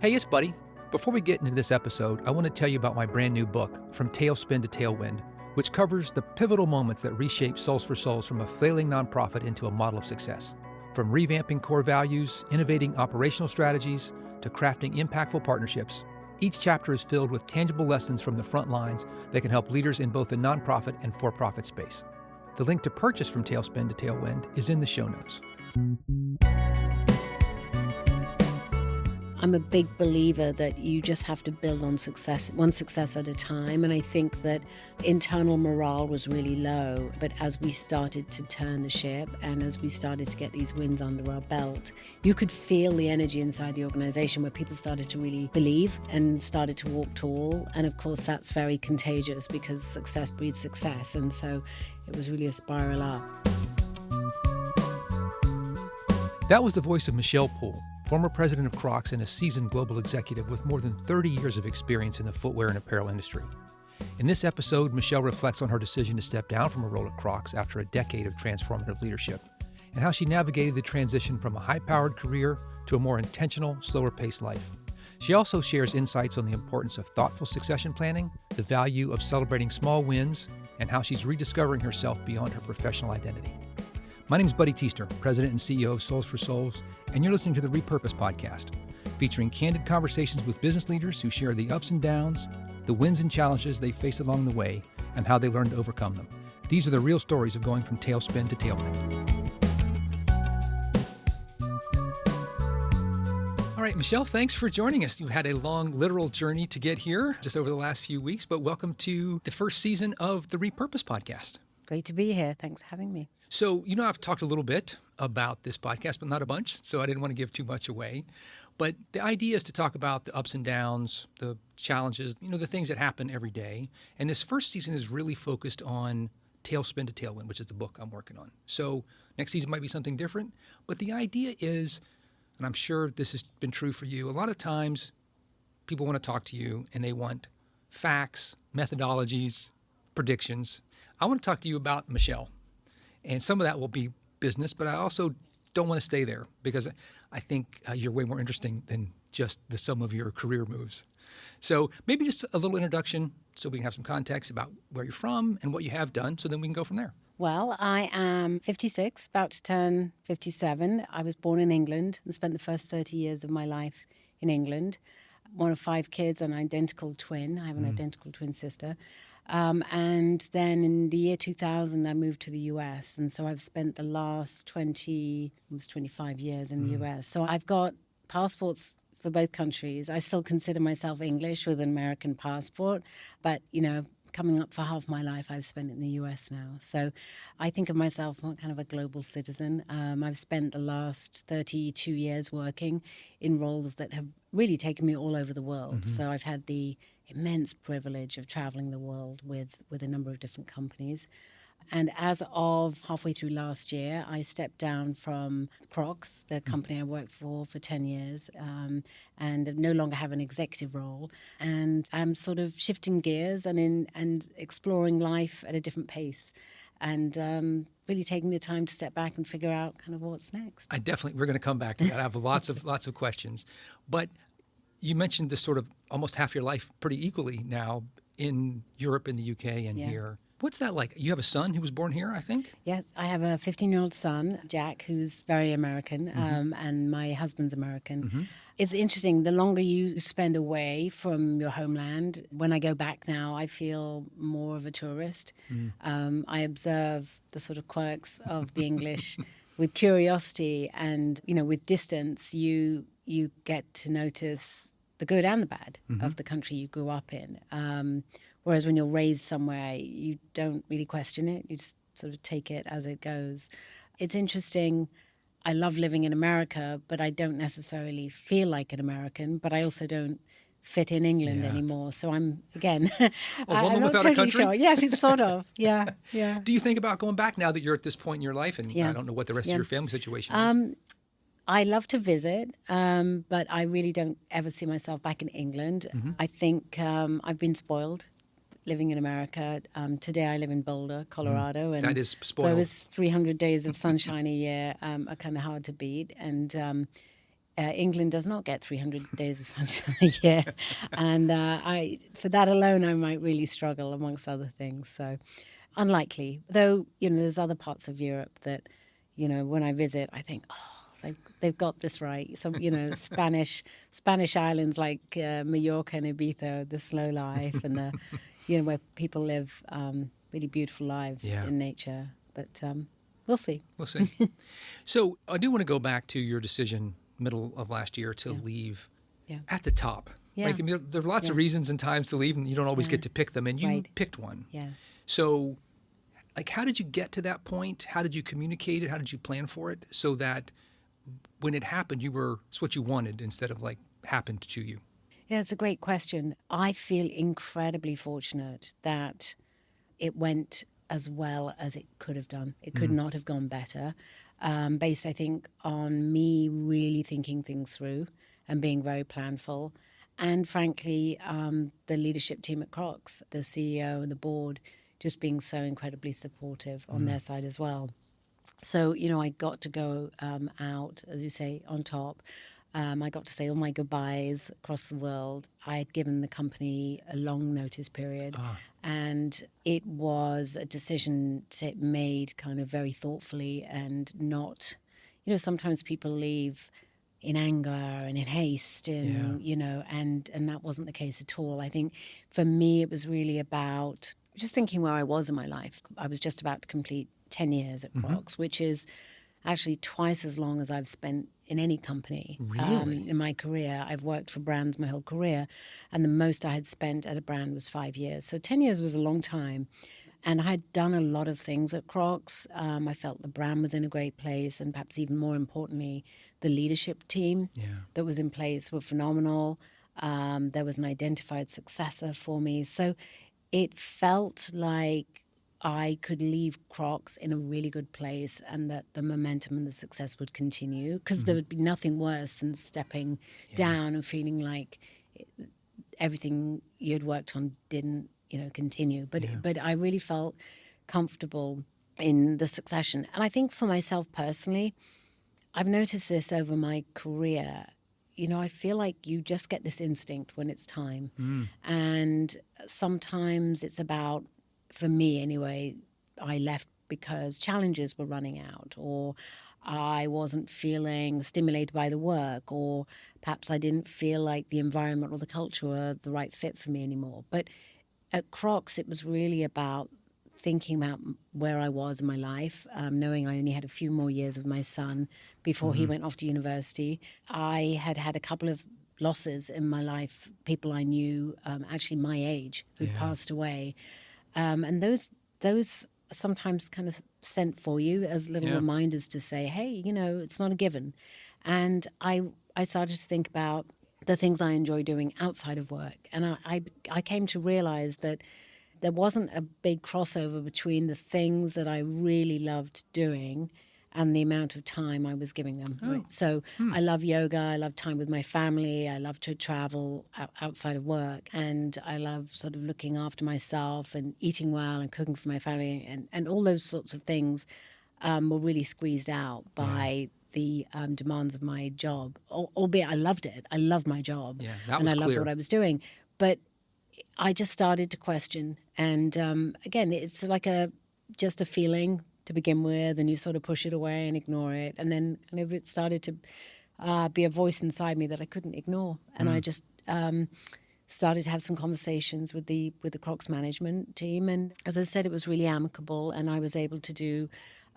Hey, it's Buddy. Before we get into this episode, I want to tell you about my brand new book, From Tailspin to Tailwind, which covers the pivotal moments that reshaped Souls for Souls from a flailing nonprofit into a model of success. From revamping core values, innovating operational strategies, to crafting impactful partnerships, each chapter is filled with tangible lessons from the front lines that can help leaders in both the nonprofit and for-profit space. The link to purchase From Tailspin to Tailwind is in the show notes. I'm a big believer that you just have to build on success, one success at a time. And I think that internal morale was really low. But as we started to turn the ship and as we started to get these wins under our belt, you could feel the energy inside the organization where people started to really believe and started to walk tall. And of course, that's very contagious because success breeds success. And so it was really a spiral up. That was the voice of Michelle Poole, former president of Crocs and a seasoned global executive with more than 30 years of experience in the footwear and apparel industry. In this episode, Michelle reflects on her decision to step down from her role at Crocs after a decade of transformative leadership, and how she navigated the transition from a high-powered career to a more intentional, slower-paced life. She also shares insights on the importance of thoughtful succession planning, the value of celebrating small wins, and how she's rediscovering herself beyond her professional identity. My name is Buddy Teaster, President and CEO of Souls for Souls, and you're listening to the Repurpose Podcast, featuring candid conversations with business leaders who share the ups and downs, the wins and challenges they face along the way, and how they learn to overcome them. These are the real stories of going from tailspin to tailwind. All right, Michelle, thanks for joining us. You've had a long, literal journey to get here just over the last few weeks, but welcome to the first season of the Repurpose Podcast. Great to be here. Thanks for having me. So, I've talked a little bit about this podcast, but not a bunch, so I didn't want to give too much away. But the idea is to talk about the ups and downs, the challenges, the things that happen every day. And this first season is really focused on Tailspin to Tailwind, which is the book I'm working on. So next season might be something different. But the idea is, and I'm sure this has been true for you, a lot of times people want to talk to you and they want facts, methodologies, predictions. I want to talk to you about Michelle. And some of that will be business, but I also don't want to stay there because I think you're way more interesting than just the sum of your career moves. So maybe just a little introduction so we can have some context about where you're from and what you have done, so then we can go from there. Well, I am 56, about to turn 57. I was born in England and spent the first 30 years of my life in England. One of 5 kids, an identical twin. I have an identical twin sister. And then in the year 2000, I moved to the US. And so I've spent the last almost 25 years in the US. So I've got passports for both countries. I still consider myself English with an American passport. But, coming up for half my life, I've spent in the US now. So I think of myself as kind of a global citizen. I've spent the last 32 years working in roles that have really taken me all over the world. So I've had the immense privilege of traveling the world with a number of different companies. And as of halfway through last year, I stepped down from Crocs, the company I worked for 10 years, and no longer have an executive role. And I'm sort of shifting gears and exploring life at a different pace. And really taking the time to step back and figure out kind of what's next. We're going to come back to that. I have lots of questions. But you mentioned this sort of almost half your life pretty equally now in Europe, in the UK, and here. What's that like? You have a son who was born here, I think? Yes, I have a 15-year-old son, Jack, who's very American, and my husband's American. It's interesting, the longer you spend away from your homeland, when I go back now, I feel more of a tourist. I observe the sort of quirks of the English with curiosity, and, with distance, you get to notice the good and the bad of the country you grew up in. Whereas when you're raised somewhere, you don't really question it. You just sort of take it as it goes. It's interesting. I love living in America, but I don't necessarily feel like an American, but I also don't fit in England anymore. So I'm, again, I'm not without totally a country? sure. Yes, it's sort of. Yeah. Do you think about going back now that you're at this point in your life? And I don't know what the rest of your family situation is. I love to visit, but I really don't ever see myself back in England. I think I've been spoiled living in America. Today I live in Boulder, Colorado. And that is spoiled. those 300 days of sunshine a year are kind of hard to beat. And England does not get 300 days of sunshine a year. And for that alone, I might really struggle amongst other things. So unlikely. Though, there's other parts of Europe that, when I visit, I think, oh, they've got this right. Some, Spanish islands like Mallorca and Ibiza, the slow life and the, where people live really beautiful lives in nature. But we'll see. We'll see. So I do want to go back to your decision middle of last year to leave at the top. Yeah. Like, I mean, there are lots of reasons and times to leave, and you don't always get to pick them, and you picked one. Yes. So, like, how did you get to that point? How did you communicate it? How did you plan for it so that when it happened, it's what you wanted instead of, like, happened to you? Yeah, it's a great question. I feel incredibly fortunate that it went as well as it could have done. It could not have gone better, based, I think, on me really thinking things through and being very planful. And frankly, the leadership team at Crocs, the CEO and the board, just being so incredibly supportive on their side as well. So, I got to go out, as you say, on top. I got to say all my goodbyes across the world. I had given the company a long notice period, and it was a decision made kind of very thoughtfully and not, sometimes people leave in anger and in haste, and and that wasn't the case at all. I think for me, it was really about just thinking where I was in my life. I was just about to complete 10 years at Crocs, which is actually twice as long as I've spent in any company. Really? In my career. I've worked for brands my whole career, and the most I had spent at a brand was 5 years. So 10 years was a long time. And I had done a lot of things at Crocs. I felt the brand was in a great place, and perhaps even more importantly, the leadership team that was in place were phenomenal. There was an identified successor for me. So it felt like I could leave Crocs in a really good place, and that the momentum and the success would continue, because there would be nothing worse than stepping down and feeling like everything you had worked on didn't, continue. But I really felt comfortable in the succession. And I think for myself personally, I've noticed this over my career. I feel like you just get this instinct when it's time. And sometimes it's about, for me anyway, I left because challenges were running out, or I wasn't feeling stimulated by the work, or perhaps I didn't feel like the environment or the culture were the right fit for me anymore. But at Crocs, it was really about thinking about where I was in my life, knowing I only had a few more years with my son before he went off to university. I had had a couple of losses in my life, people I knew, actually my age, who'd passed away. And those sometimes kind of sent for you as little reminders to say, hey, it's not a given. And I started to think about the things I enjoy doing outside of work. And I came to realize that there wasn't a big crossover between the things that I really loved doing and the amount of time I was giving them. Right? So I love yoga, I love time with my family, I love to travel outside of work, and I love sort of looking after myself and eating well and cooking for my family, and all those sorts of things were really squeezed out by the demands of my job, albeit I loved it. I loved my job, that and was I loved clear. what I was doing. But I just started to question, and again, it's like just a feeling to begin with, and you sort of push it away and ignore it, and then kind of it started to be a voice inside me that I couldn't ignore, and I just started to have some conversations with the Crocs management team, and as I said, it was really amicable, and I was able to do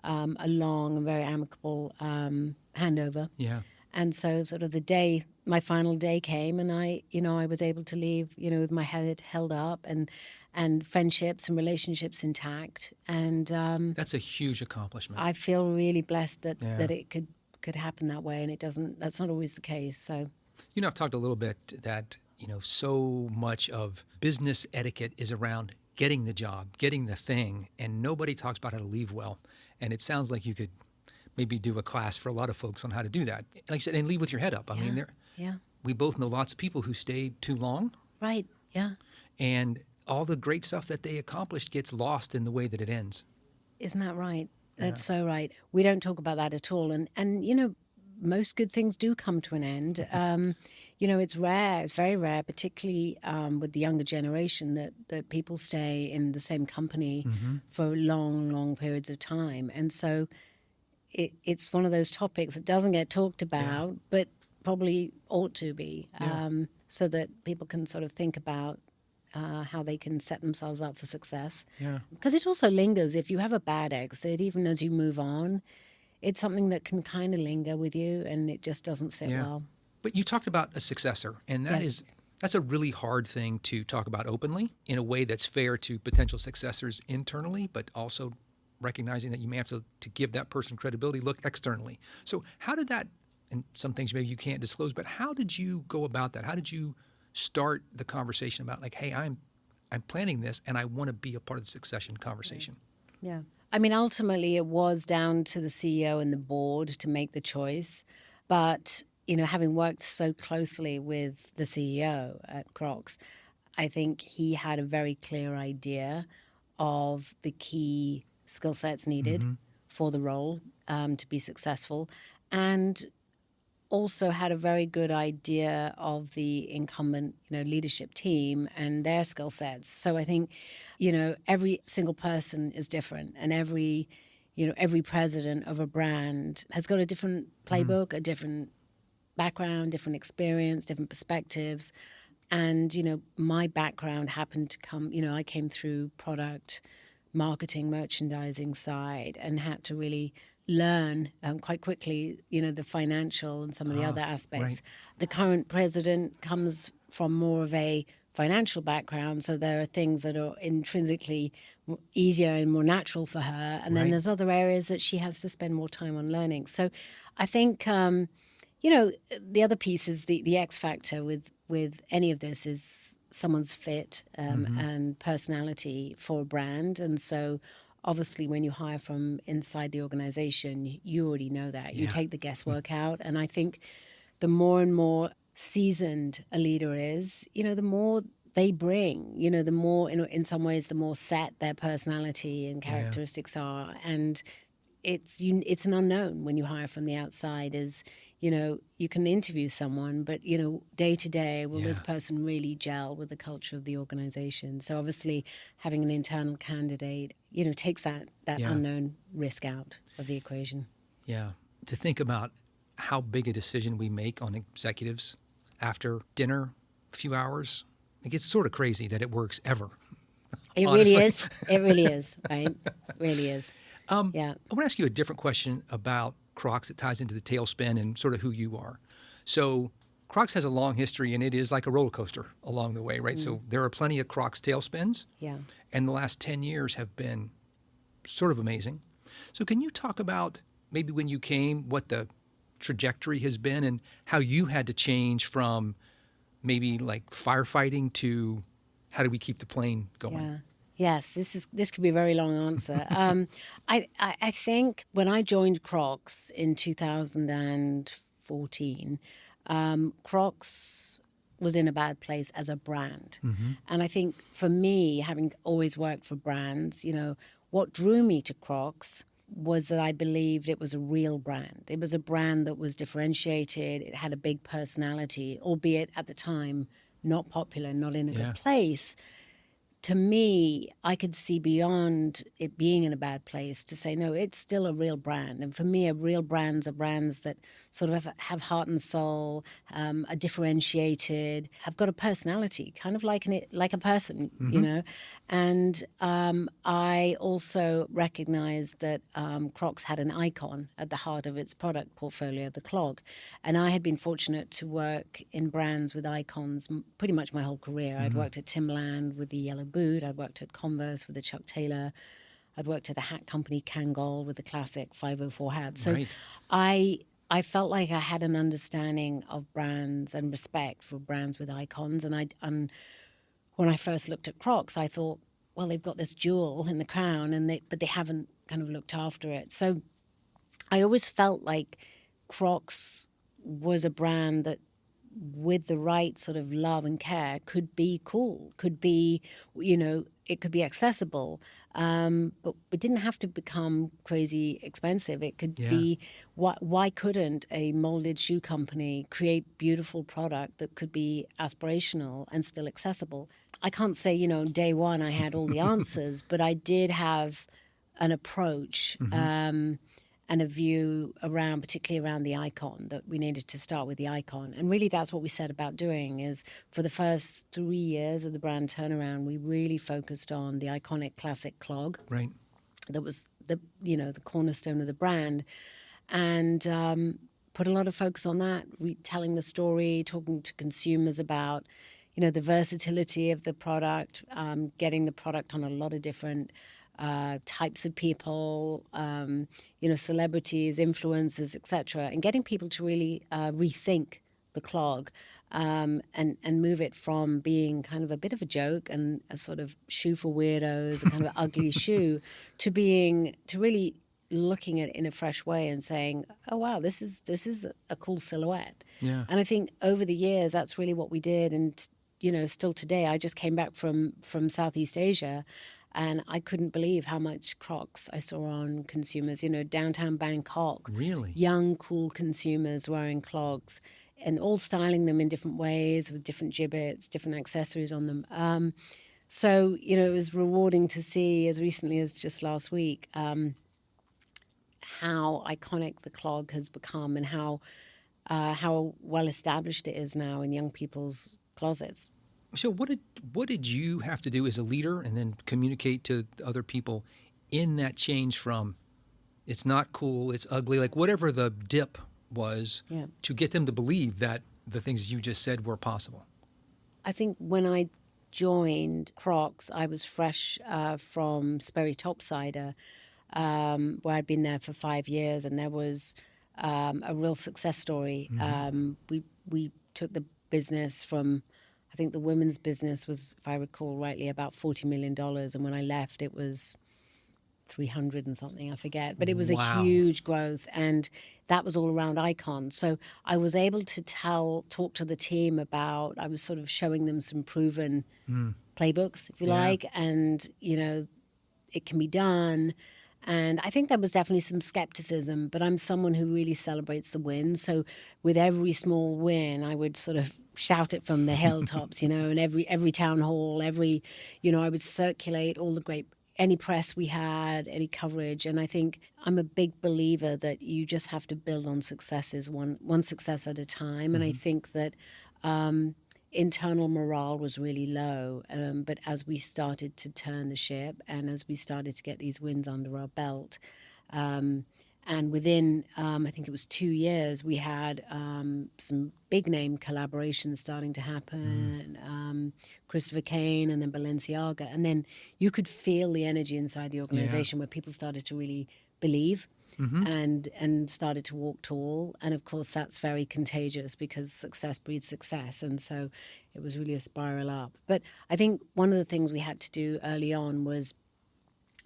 a long and very amicable handover. And so sort of my final day came, and I was able to leave, with my head held up and friendships and relationships intact. And that's a huge accomplishment. I feel really blessed that it could happen that way, and that's not always the case. So, I've talked a little bit that, so much of business etiquette is around getting the job, getting the thing, and nobody talks about how to leave well. And it sounds like you could maybe do a class for a lot of folks on how to do that. Like you said, and leave with your head up. I mean, we both know lots of people who stayed too long. Right, And all the great stuff that they accomplished gets lost in the way that it ends. Isn't that right? That's so right. We don't talk about that at all. And most good things do come to an end. It's rare. It's very rare, particularly with the younger generation, that people stay in the same company for long, long periods of time. And so it's one of those topics that doesn't get talked about, but probably ought to be, so that people can sort of think about how they can set themselves up for success. Yeah. Because it also lingers. If you have a bad exit, even as you move on, it's something that can kind of linger with you, and it just doesn't sit well. But you talked about a successor, and that's a really hard thing to talk about openly in a way that's fair to potential successors internally, but also recognizing that you may have to give that person credibility, look externally. So how did that, and some things maybe you can't disclose, but how did you go about that? How did you start the conversation about like, hey, I'm planning this and I want to be a part of the succession conversation? Yeah. I mean, ultimately it was down to the CEO and the board to make the choice. But, having worked so closely with the CEO at Crocs, I think he had a very clear idea of the key skill sets needed for the role to be successful, and also had a very good idea of the incumbent, leadership team and their skill sets. So I think, every single person is different, and every president of a brand has got a different playbook, a different background, different experience, different perspectives. And, my background happened to come, I came through product, marketing, merchandising side, and had to really learn quite quickly, the financial and some of the other aspects. Right. The current president comes from more of a financial background, so there are things that are intrinsically easier and more natural for her. And then there's other areas that she has to spend more time on learning. So I think, the other piece is the X factor with any of this is someone's fit and personality for a brand. And so obviously when you hire from inside the organization, you already know that. You take the guesswork out. And I think the more and more seasoned a leader is, the more they bring, the more, in some ways, the more set their personality and characteristics are. And it's an unknown when you hire from the outside. Is you can interview someone, but day to day, will this person really gel with the culture of the organization? So obviously having an internal candidate takes that unknown risk out of the equation. To think about how big a decision we make on executives after dinner, a few hours, it gets sort of crazy that it works ever. It really is. It really is, right? Really is. I want to ask you a different question about Crocs that ties into the tailspin and sort of who you are. So Crocs has a long history, and it is like a roller coaster along the way, right? So there are plenty of Crocs tailspins. Yeah. And the last 10 years have been sort of amazing. So can you talk about maybe when you came, what the trajectory has been and how you had to change from maybe like firefighting to how do we keep the plane going? Yeah. Yes, this could be a very long answer. I think when I joined Crocs in 2014, Crocs was in a bad place as a brand. And I think for me, having always worked for brands, what drew me to Crocs was that I believed it was a real brand. It was a brand that was differentiated. It had a big personality, albeit at the time not popular, not in a good place. To me, I could see beyond it being in a bad place to say, no, it's still a real brand. And for me, a real brands are brands that sort of have heart and soul, are differentiated, have got a personality, kind of like a person, And I also recognized that Crocs had an icon at the heart of its product portfolio, the clog. And I had been fortunate to work in brands with icons pretty much my whole career. I'd worked at Timberland with the yellow boot. I'd worked at Converse with the Chuck Taylor. I'd worked at a hat company, Kangol, with the classic 504 hat. So I felt like I had an understanding of brands and respect for brands with icons. And when I first looked at Crocs, I thought, well, they've got this jewel in the crown, but they haven't kind of looked after it. So I always felt like Crocs was a brand that with the right sort of love and care, could be cool, could be, it could be accessible. But it didn't have to become crazy expensive. It could be, why couldn't a molded shoe company create beautiful product that could be aspirational and still accessible? I can't say, day one I had all the answers, but I did have an approach and a view around, particularly around the icon, that we needed to start with the icon. And really that's what we set about doing. Is for the first 3 years of the brand turnaround, we really focused on the iconic classic clog. Right. That was the cornerstone of the brand. And put a lot of focus on that, telling the story, talking to consumers about, the versatility of the product, getting the product on a lot of different types of people, celebrities, influencers, etc., and getting people to really rethink the clog and move it from being kind of a bit of a joke and a sort of shoe for weirdos, a kind of ugly shoe, to really looking at it in a fresh way and saying, oh wow, this is a cool silhouette. Yeah. And I think over the years that's really what we did. And still today, I just came back from Southeast Asia, and I couldn't believe how much Crocs I saw on consumers, downtown Bangkok. Really? Young, cool consumers wearing clogs and all styling them in different ways with different gibbets, different accessories on them. So, it was rewarding to see, as recently as just last week, how iconic the clog has become and how well established it is now in young people's closets. So what did you have to do as a leader and then communicate to other people in that change from it's not cool, it's ugly, like whatever the dip was, to get them to believe that the things you just said were possible? I think when I joined Crocs, I was fresh from Sperry Topsider, where I'd been there for 5 years, and there was a real success story. We took the business from, I think the women's business was, if I recall rightly, about $40 million. And when I left, it was 300 and something, I forget. But it was a huge growth. And that was all around icon. So I was able to talk to the team about, I was sort of showing them some proven playbooks, if you like. And, it can be done. And I think there was definitely some skepticism, but I'm someone who really celebrates the win. So with every small win, I would sort of shout it from the hilltops, and every town hall, I would circulate all the great, any press we had, any coverage. And I think I'm a big believer that you just have to build on successes, one success at a time. And I think that internal morale was really low, but as we started to turn the ship and as we started to get these wins under our belt, and within I think it was 2 years, we had some big name collaborations starting to happen, Christopher Kane and then Balenciaga, and then you could feel the energy inside the organization where people started to really believe. And started to walk tall. And of course, that's very contagious because success breeds success. And so it was really a spiral up. But I think one of the things we had to do early on was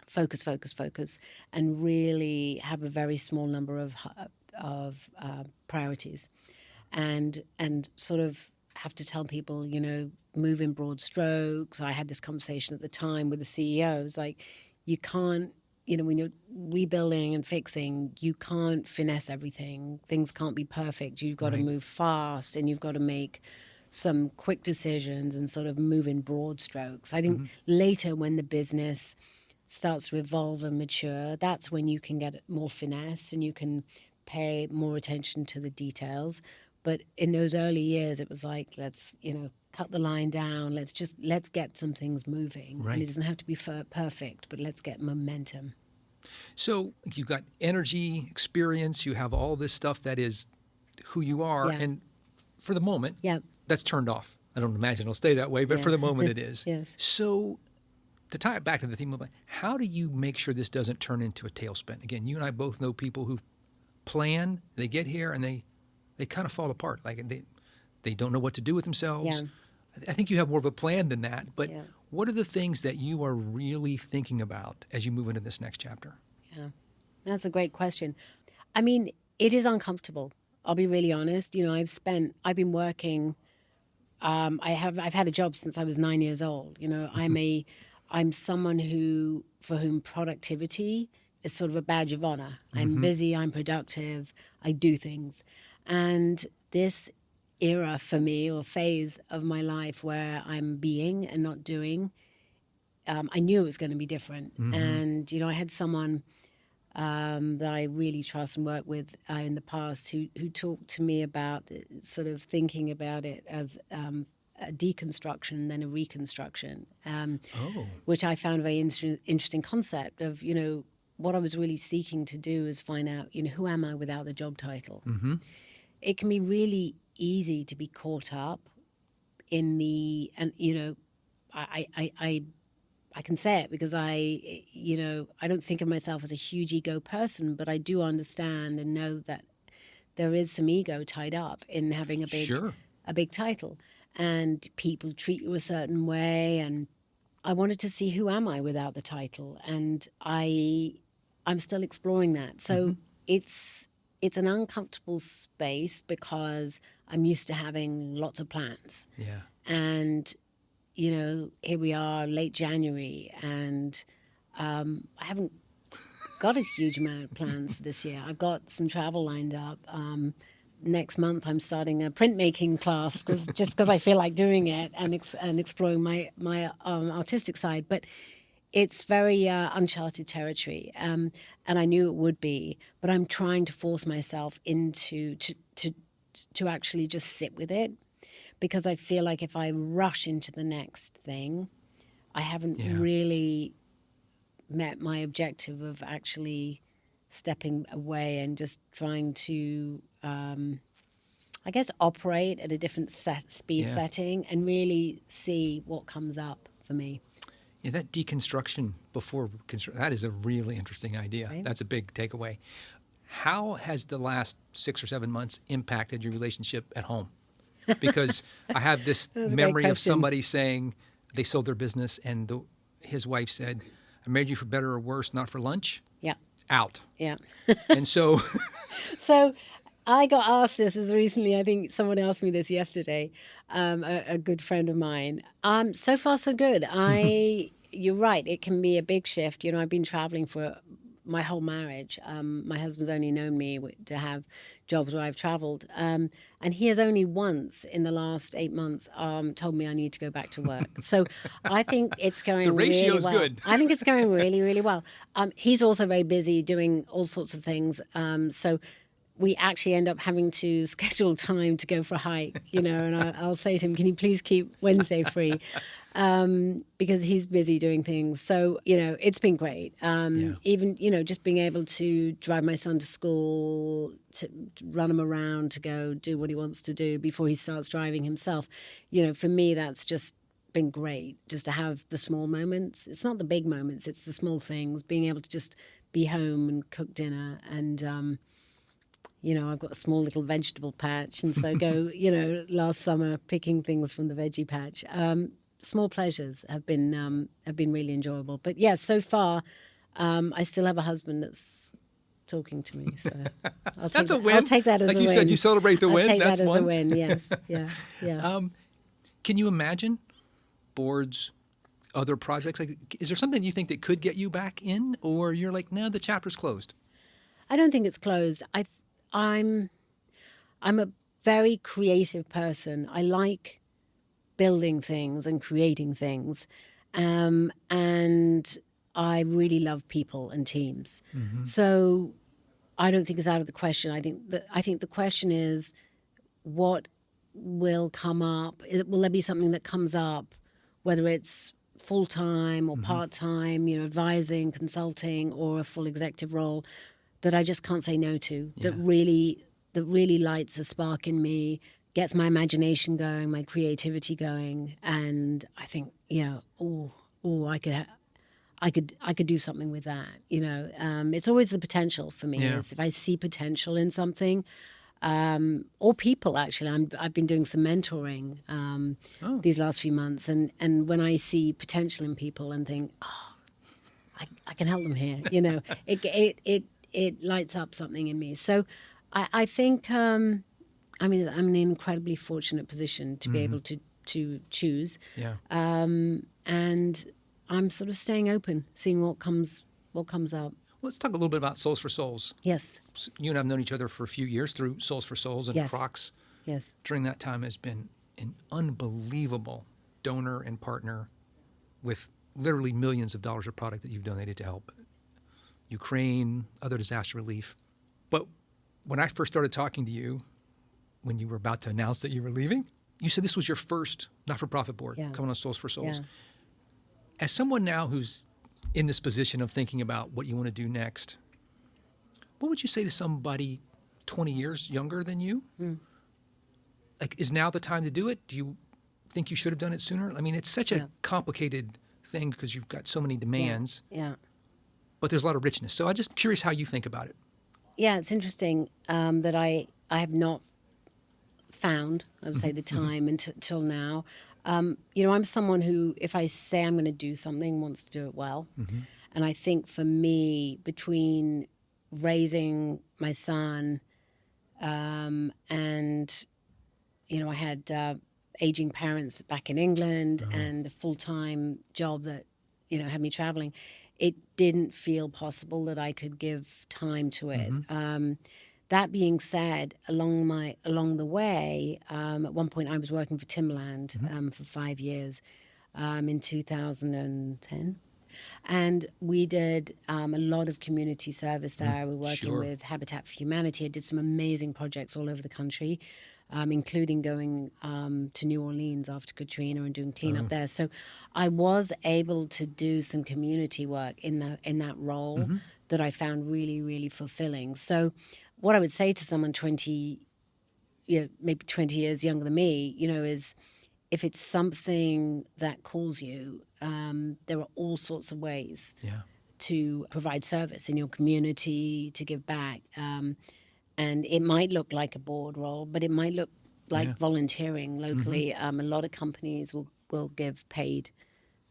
focus, and really have a very small number of priorities, and sort of have to tell people, move in broad strokes. I had this conversation at the time with the CEOs, like, you can't, when you're rebuilding and fixing, you can't finesse everything. Things can't be perfect. You've got to move fast, and you've got to make some quick decisions and sort of move in broad strokes. I think later, when the business starts to evolve and mature, that's when you can get more finesse and you can pay more attention to the details. But in those early years, it was like, let's, cut the line down. Let's get some things moving. Right. And it doesn't have to be perfect, but let's get momentum. So you've got energy, experience, you have all this stuff that is who you are. And for the moment, that's turned off. I don't imagine it'll stay that way, but for the moment it is. Yes. So to tie it back to the theme of how do you make sure this doesn't turn into a tailspin? Again, you and I both know people who plan, they get here, and they kind of fall apart. Like they don't know what to do with themselves. Yeah. I think you have more of a plan than that. But what are the things that you are really thinking about as you move into this next chapter? Yeah, that's a great question. I mean, it is uncomfortable. I'll be really honest. I've been working. I've had a job since I was 9 years old. I'm someone for whom productivity is sort of a badge of honor. I'm busy, I'm productive, I do things. And this era for me, or phase of my life where I'm being and not doing, I knew it was going to be different. And, I had someone that I really trust and work with in the past who talked to me about sort of thinking about it as a deconstruction than a reconstruction, which I found a very interesting concept of, what I was really seeking to do is find out, who am I without the job title? It can be really easy to be caught up in I can say it because I don't think of myself as a huge ego person, but I do understand and know that there is some ego tied up in having a big title, and people treat you a certain way. And I wanted to see, who am I without the title? And I'm still exploring that. So it's an uncomfortable space because I'm used to having lots of plans. Yeah. And here we are, late January, and I haven't got a huge amount of plans for this year. I've got some travel lined up. Next month, I'm starting a printmaking class just because I feel like doing it and exploring my artistic side. But it's very uncharted territory, and I knew it would be. But I'm trying to force myself into to actually just sit with it. Because I feel like if I rush into the next thing, I haven't really met my objective of actually stepping away and just trying to, operate at a different speed setting and really see what comes up for me. Yeah, that deconstruction before that is a really interesting idea. Right? That's a big takeaway. How has the last 6 or 7 months impacted your relationship at home? Because I have this memory of somebody saying they sold their business and his wife said, I married you for better or worse, not for lunch. Yeah. Out. Yeah. And so... So I got asked this as recently, I think someone asked me this yesterday, a good friend of mine. So far, so good. You're right, it can be a big shift. I've been traveling for my whole marriage. My husband's only known me to have jobs where I've traveled. And he has only once in the last 8 months told me I need to go back to work. So I think it's going really well. The ratio's good. I think it's going really, really well. He's also very busy doing all sorts of things. So we actually end up having to schedule time to go for a hike, and I'll say to him, can you please keep Wednesday free? Because he's busy doing things. So, it's been great. Even, just being able to drive my son to school, to run him around, to go do what he wants to do before he starts driving himself. For me, that's just been great, just to have the small moments. It's not the big moments, it's the small things, being able to just be home and cook dinner. And, I've got a small little vegetable patch. And so go, last summer picking things from the veggie patch. Small pleasures have been really enjoyable. But yeah, so far, I still have a husband that's talking to me. So that's a win. I'll take that as a win. Like you said, you celebrate the wins. I'll take that's that as one. a win. Yes, yeah. Can you imagine boards, other projects? Like, is there something you think that could get you back in, or you're like, no, the chapter's closed? I don't think it's closed. I'm a very creative person. I like building things and creating things. And I really love people and teams. So I don't think it's out of the question. I think the question is, what will come up? Will there be something that comes up, whether it's full-time or part-time, advising, consulting, or a full executive role that I just can't say no to, that really lights a spark in me, gets my imagination going, my creativity going, and I think, I could do something with that. It's always the potential for me. Is if I see potential in something, or people. Actually, I've been doing some mentoring these last few months, and when I see potential in people and think, I can help them here. It lights up something in me. So I think, I'm in an incredibly fortunate position to be able to choose. Yeah. And I'm sort of staying open, seeing what comes up. Let's talk a little bit about Souls for Souls. Yes. You and I have known each other for a few years through Souls for Souls, and Yes. Crocs Yes. during that time has been an unbelievable donor and partner with literally millions of dollars of product that you've donated to help Ukraine, other disaster relief. But when I first started talking to you, when you were about to announce that you were leaving, you said this was your first not-for-profit board coming on Souls for Souls. Yeah. As someone now who's in this position of thinking about what you want to do next, what would you say to somebody 20 years younger than you? Like, is now the time to do it? Do you think you should have done it sooner? I mean, it's such a complicated thing because you've got so many demands, but there's a lot of richness. So I'm just curious how you think about it. Yeah, it's interesting that I have not found, I would say, the time until now. I'm someone who, if I say I'm going to do something, wants to do it well. And I think for me, between raising my son and, I had aging parents back in England and a full-time job that, had me traveling, it didn't feel possible that I could give time to it. That being said, along the way, at one point I was working for Timberland for 5 years in 2010. And we did a lot of community service there. We were working with Habitat for Humanity. I did some amazing projects all over the country, including going to New Orleans after Katrina and doing cleanup there. So I was able to do some community work in that role that I found really, really fulfilling. So what I would say to someone maybe 20 years younger than me, is if it's something that calls you, there are all sorts of ways to provide service in your community, to give back. And it might look like a board role, but it might look like volunteering locally. A lot of companies will give paid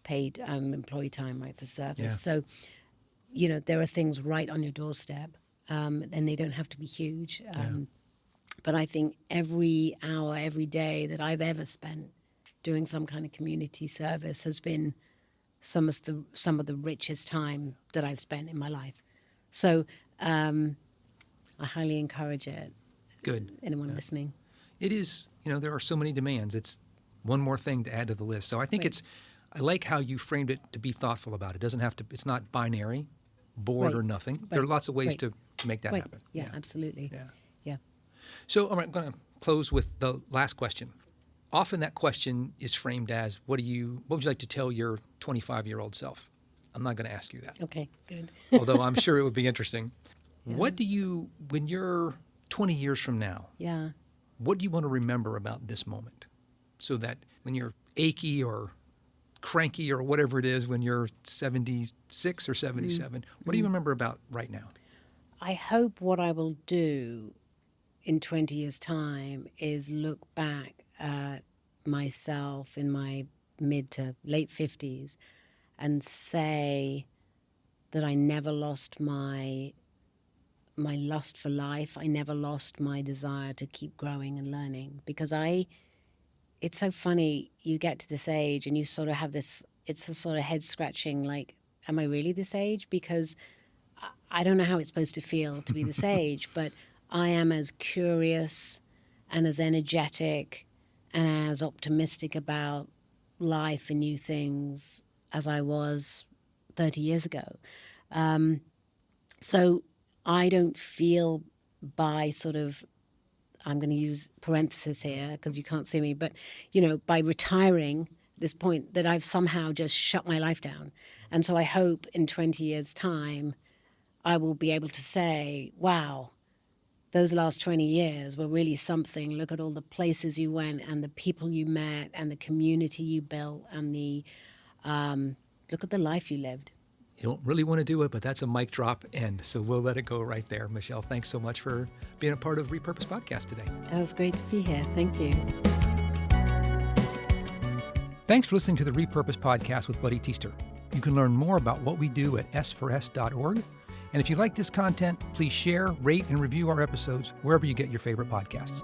employee time, right, for service. Yeah. So, there are things right on your doorstep. And they don't have to be huge. But I think every hour, every day that I've ever spent doing some kind of community service has been some of the richest time that I've spent in my life. So I highly encourage it. Good. Anyone listening? It is, there are so many demands. It's one more thing to add to the list. So I think I like how you framed it to be thoughtful about it. It doesn't have to, it's not binary, board or nothing. There are lots of ways to make that happen. Yeah, absolutely. Yeah. So, all right, I'm going to close with the last question. Often that question is framed as, what would you like to tell your 25-year-old self? I'm not going to ask you that. Okay, good. Although I'm sure it would be interesting. What do you, when you're 20 years from now, what do you want to remember about this moment? So that when you're achy or cranky or whatever it is, when you're 76 or 77, what do you remember about right now? I hope what I will do in 20 years' time is look back at myself in my mid to late 50s and say that I never lost my lust for life. I never lost my desire to keep growing and learning, because it's so funny, you get to this age and you sort of have this, it's a sort of head scratching, like, am I really this age? Because I don't know how it's supposed to feel to be this age, but I am as curious and as energetic and as optimistic about life and new things as I was 30 years ago. So I don't feel by sort of, I'm going to use parenthesis here because you can't see me, but, by retiring this point that I've somehow just shut my life down. And so I hope in 20 years' time, I will be able to say, wow, those last 20 years were really something. Look at all the places you went and the people you met and the community you built and look at the life you lived. You don't really want to do it, but that's a mic drop end. So we'll let it go right there. Michelle, thanks so much for being a part of Repurpose Podcast today. That was great to be here. Thank you. Thanks for listening to the Repurpose Podcast with Buddy Teaster. You can learn more about what we do at s4s.org And if you like this content, please share, rate, and review our episodes wherever you get your favorite podcasts.